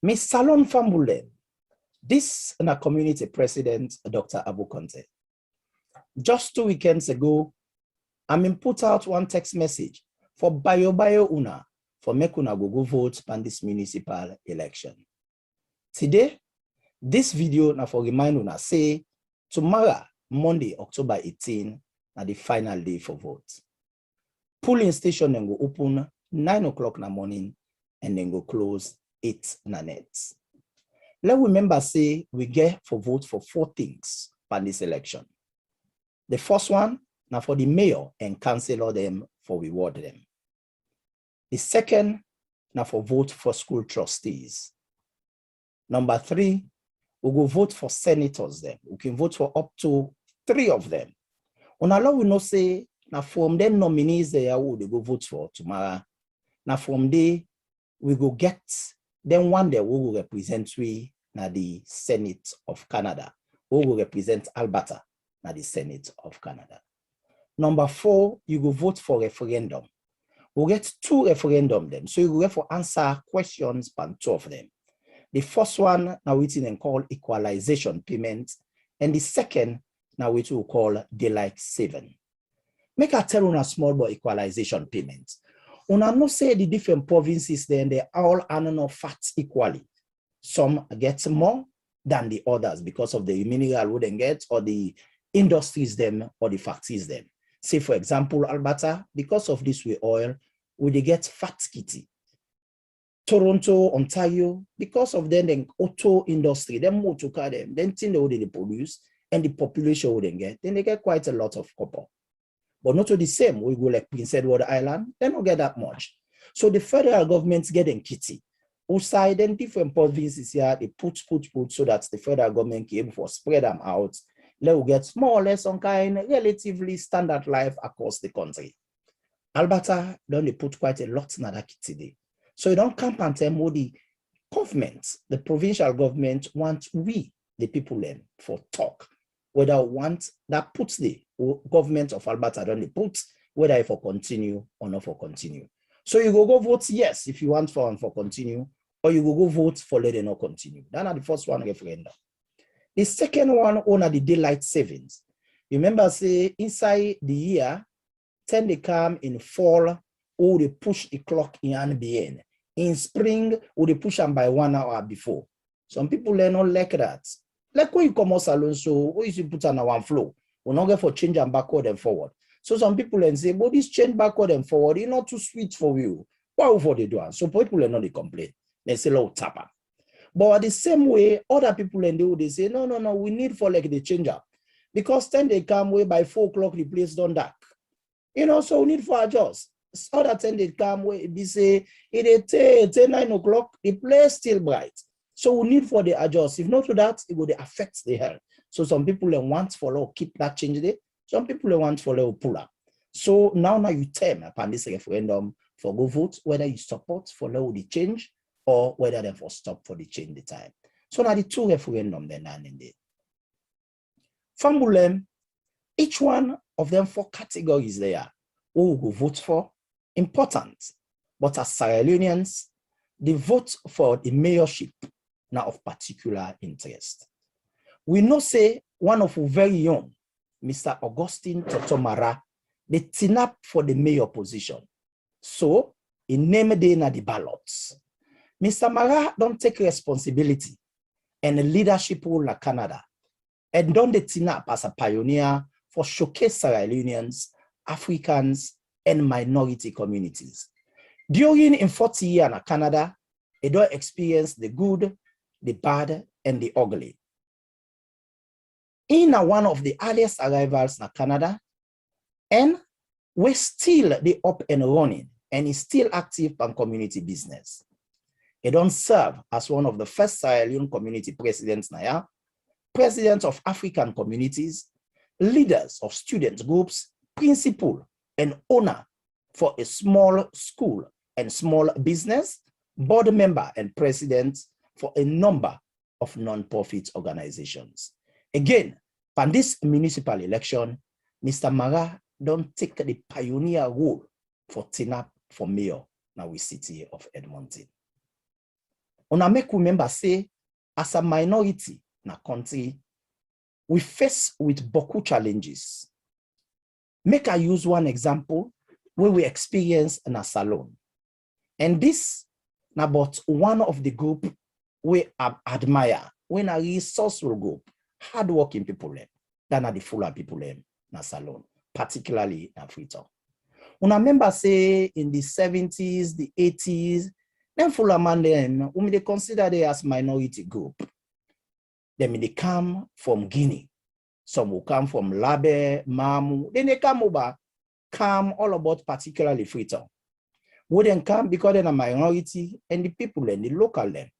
Miss Salon Fambulen, this is a community president, Dr. Abu Conteh. Just 2 weekends ago, I put out one text message for Bio Una for make una go vote on this municipal election. Today, this video na for remind una say tomorrow, Monday, October 18, na the final day for vote. Polling station then go open 9 o'clock in the morning and then go close 8 na net. Let's remember say we get for vote for 4 things on this election. The first one, now for the mayor and councillor them for reward them. The second, now for vote for school trustees. Number 3, we go vote for senators them. We can vote for up to 3 of them. On allow we know say now from them nominees they go vote for tomorrow. Now from there we go get then one day we will represent we na the Senate of Canada. We will represent Alberta na the Senate of Canada. Number 4, you go vote for referendum. We'll get 2 referendum then. So you go get for answer questions on 2 of them. The first one now we can call equalization payment, and the second now we will call daylight saving. Make a tell on a small boy equalization payment. Una no say the different provinces then they all earn facts equally. Some get more than the others because of the mineral wouldn't get or the industries them or the factories them. Say for example, Alberta, because of this we oil, we get fat kitty. Toronto, Ontario, because of them, the auto industry, them motor car them, then thing they produce and the population wouldn't get, then they get quite a lot of copper. But not to the same, we go like Prince Edward Island, they don't get that much. So the federal government's getting kitty. Outside then different provinces here, they put so that the federal government can able to spread them out. Let we get more or less some kind relatively standard life across the country. Alberta don't they put quite a lot in that kitty day. So you don't come and tell me the government, the provincial government want we, the people then, for talk. Whether want that puts the government of Alberta don't they put whether for continue or not for continue. So you go vote yes if you want for continue, or you go vote for let it not continue. That's the first one referendum. The second one on the daylight savings. You remember say inside the year, 10 they come in fall, or they push the clock in NBN. In spring, or they push them by 1 hour before. Some people they not like that. Like when you come out salon, so what you put on one flow, we not get for change and backward and forward. So some people then say, but this change backward and forward, it's not too sweet for you. Why for they do it? So people are not they complain. They say low tapper. But the same way, other people and they say, no, we need for like the change up. Because then they come way by 4 o'clock, the place don't dark. So we need for adjust. Other time they come way, they say, it's 9 o'clock, the place still bright. So we need for the adjust. If not to that, it will affect the health. So some people want for keep that change there. Some people want for pull up. So now you term upon this referendum for go vote, whether you support for the change or whether they for stop for the change the time. So now the 2 referendum then and in there. Fambulem, each one of them 4 categories there who will vote for, important. But as Sierra Leoneans, the vote for the mayorship now of particular interest. We know say one of our very young, Mr. Augustine Totomara, they tin up for the mayor position. So in name day na the ballots. Mr. Mara don't take responsibility and a leadership role like Canada and don't they tin up as a pioneer for showcase Sierra Leoneans, Africans, and minority communities. During in 40 years in Canada, they don't experience the good, the bad, and the ugly. In one of the earliest arrivals in Canada, and we're still the up and running, and is still active on community business. He don't serve as one of the first Sierra Leone community presidents now, presidents of African communities, leaders of student groups, principal and owner for a small school and small business, board member and president for a number of non-profit organizations. Again, on this municipal election, Mr. Mara don't take the pioneer role for TINAP for mayor now we city of Edmonton. Una make remember say, as a minority na country, we face with beaucoup challenges. Make I use one example where we experience in a salon. And this about one of the group we admire, when a resourceful group, hardworking people than are the fuller people in a salon, particularly in Freetown. Una remember say in the 70s, the 80s, them fuller man them, whom they consider they as minority group. They come from Guinea. Some will come from Labe, Mamu. Then they come over, come all about particularly Freetown. Wouldn't come because they're a minority, and the people and the local them,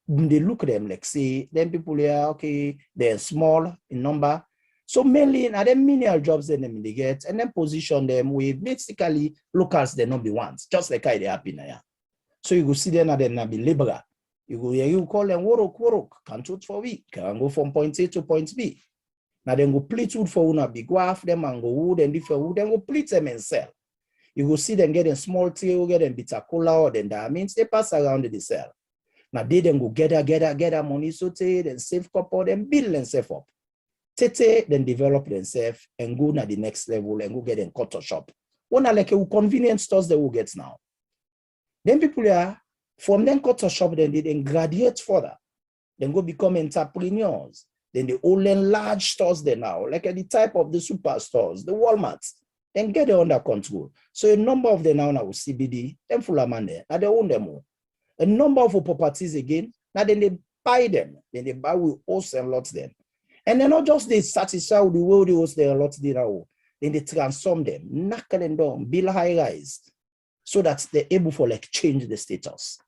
they look at them like say, them people here, okay, they're small in number. So mainly in them menial jobs then they get, and then position them with basically locals they not be ones, just like they happen here. So you go see them and then be liberal. You call them work, can't shoot for week, can go from point A to point B. Now then go pleat wood for una big waff them and go wood and different wood, then go pleat them and sell. You go see them getting small tail, getting bitter cola, or then that means they pass around the sell. Now they then go gather money so they then save couple, then build themselves up. Tete then develop themselves and go to the next level and go get in Conteh shop. One like a convenience stores they will get now. Then people are from them Conteh shop, then they then graduate further. Then go become entrepreneurs. Then they all learn large stores there now, like the type of the superstores, the Walmarts, then get it under control. So a number of them now with CBD, them full of money, now they own them all. A number of properties again, now then they buy them, then they buy with hosts and lots them. And they're not just they satisfy with the way they host their lots there, then they transform them, knock them down, build high rise, so that they're able for like change the status.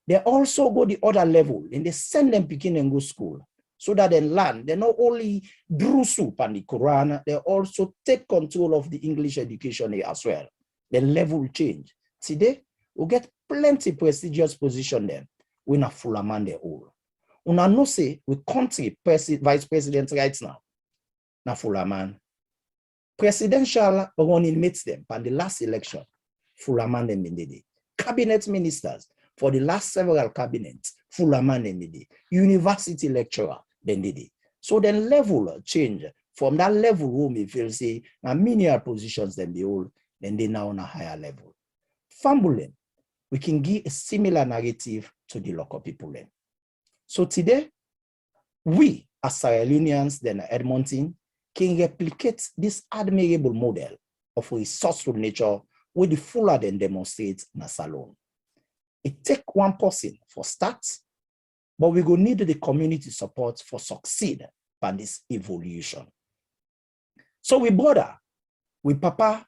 They also go the other level, and they send them picking and go school. So that they learn, they not only drew soup and the Quran, they also take control of the English education as well. The level change. Today, we get plenty prestigious position there. We not full man they all. Una no say we country vice president right now. Na full man. Presidential running mates them and the last election. Full man them in the day. Cabinet ministers for the last several cabinets. Full man in the day. University lecturer. Then they did. So then level change from that level who may feel say now menial positions then they all then they now on a higher level. Fumbling, we can give a similar narrative to the local people then. So today, we as Sierra Leoneans then Edmonton can replicate this admirable model of resourceful nature with the fuller then demonstrate in a salon. It take one person for start, but we go need the community support for succeed by this evolution. So we brother, we papa,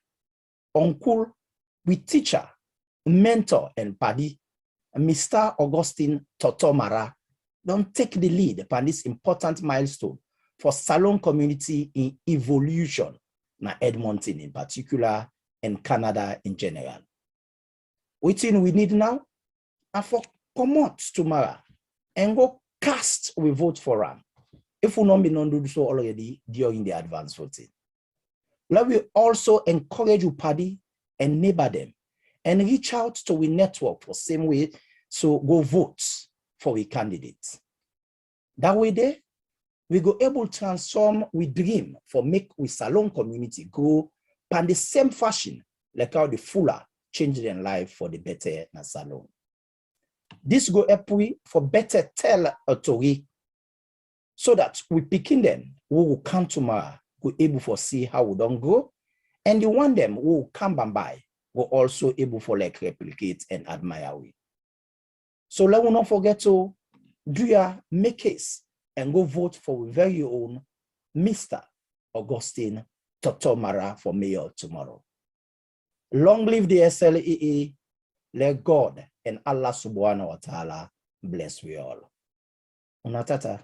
uncle, we teacher, mentor and paddy, Mr. Augustine Totomara, don't take the lead upon this important milestone for salon community in evolution, na Edmonton in particular, and Canada in general. What we need now? And for come out tomorrow and go cast we vote for him. If we not be non do so already during the advance voting. Let we also encourage your party and neighbor them and reach out to we network for same way. So go vote for we candidates. That way there, we go able to transform we dream for make we salon community grow in the same fashion like how the fuller change their life for the better na salon. This go help we for better tell a story so that we picking them who will come tomorrow, we able for see how we don't grow, and the one them who will come by will also able for like replicate and admire we. So let us not forget to do your make case and go vote for very own Mr. Augustine Totomara for mayor tomorrow. Long live the SLEE. Let God and Allah subhanahu wa ta'ala bless we all. Unatata.